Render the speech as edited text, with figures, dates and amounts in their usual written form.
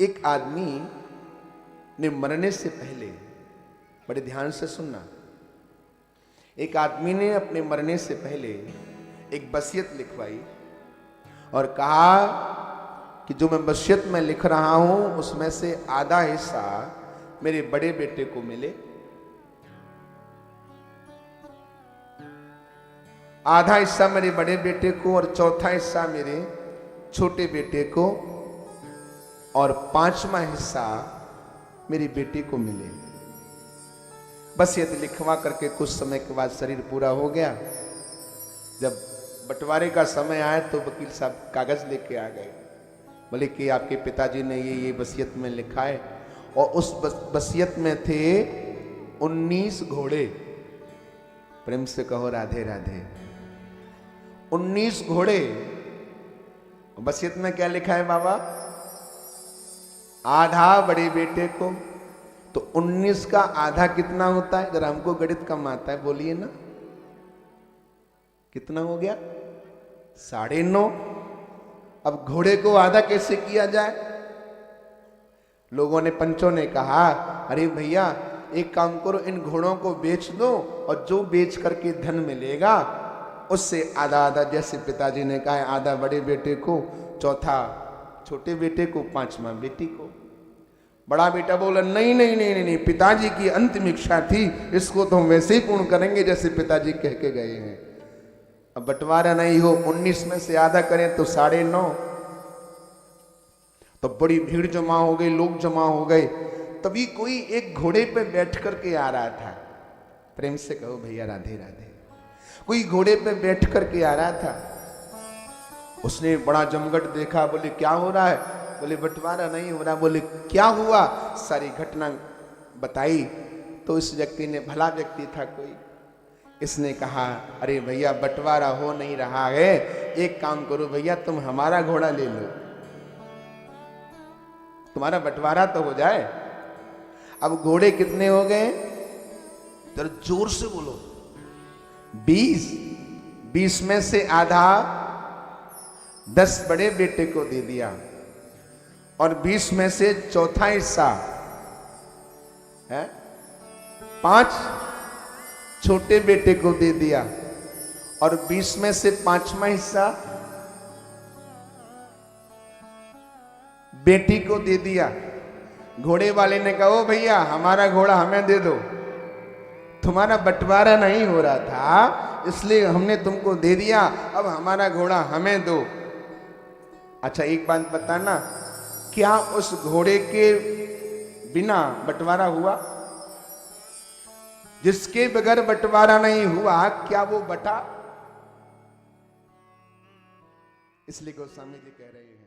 एक आदमी ने मरने से पहले, बड़े ध्यान से सुनना, एक आदमी ने अपने मरने से पहले एक वसीयत लिखवाई और कहा कि जो मैं वसीयत में लिख रहा हूं उसमें से आधा हिस्सा मेरे बड़े बेटे को मिले, आधा हिस्सा मेरे बड़े बेटे को और चौथा हिस्सा मेरे छोटे बेटे को और पांचवा हिस्सा मेरी बेटी को मिले। बस ये लिखवा करके कुछ समय के बाद शरीर पूरा हो गया। जब बंटवारे का समय आया तो वकील साहब कागज लेके आ गए, बोले कि आपके पिताजी ने ये वसीयत में लिखा है। और उस वसीयत में थे 19 घोड़े। प्रेम से कहो राधे राधे। 19 घोड़े। वसीयत में क्या लिखा है बाबा? आधा बड़े बेटे को। तो 19 का आधा कितना होता है? जरा हमको गणित कम आता है, बोलिए ना। कितना हो गया? 9.5। अब घोड़े को आधा कैसे किया जाए? लोगों ने, पंचों ने कहा, अरे भैया एक काम करो, इन घोड़ों को बेच दो और जो बेच करके धन मिलेगा उससे आधा आधा, जैसे पिताजी ने कहा आधा बड़े बेटे को, चौथा छोटे बेटे को, पांचवा बेटी को। बड़ा बेटा बोला नहीं नहीं नहीं नहीं, नहीं पिताजी की अंतिम इच्छा थी, इसको तो हम वैसे ही पूर्ण करेंगे जैसे पिताजी कह के गए हैं। अब बंटवारा नहीं हो, 19 में से आधा करें तो 9.5। तो बड़ी भीड़ जमा हो गई, लोग जमा हो गए। तभी कोई एक घोड़े पे बैठ करके आ रहा था। प्रेम से कहो भैया राधे राधे। कोई घोड़े पे बैठ करके आ रहा था। उसने बड़ा जमघट देखा, बोले क्या हो रहा है? बोले बंटवारा नहीं हो रहा। बोले क्या हुआ? सारी घटना बताई। तो इस व्यक्ति ने, भला व्यक्ति था कोई, इसने कहा अरे भैया बंटवारा हो नहीं रहा है, एक काम करो भैया तुम हमारा घोड़ा ले लो, तुम्हारा बंटवारा तो हो जाए। अब घोड़े कितने हो गए? जरा जोर से बोलो। 20। 20 में से आधा 10 बड़े बेटे को दे दिया और 20 में से चौथा हिस्सा है 5 छोटे बेटे को दे दिया और 20 में से पांचवा हिस्सा बेटी को दे दिया। घोड़े वाले ने कहा ओ भैया हमारा घोड़ा हमें दे दो, तुम्हारा बंटवारा नहीं हो रहा था इसलिए हमने तुमको दे दिया, अब हमारा घोड़ा हमें दो। अच्छा एक बात बताना, क्या उस घोड़े के बिना बंटवारा हुआ? जिसके बगैर बंटवारा नहीं हुआ क्या वो बटा? इसलिए गोस्वामी जी कह रहे हैं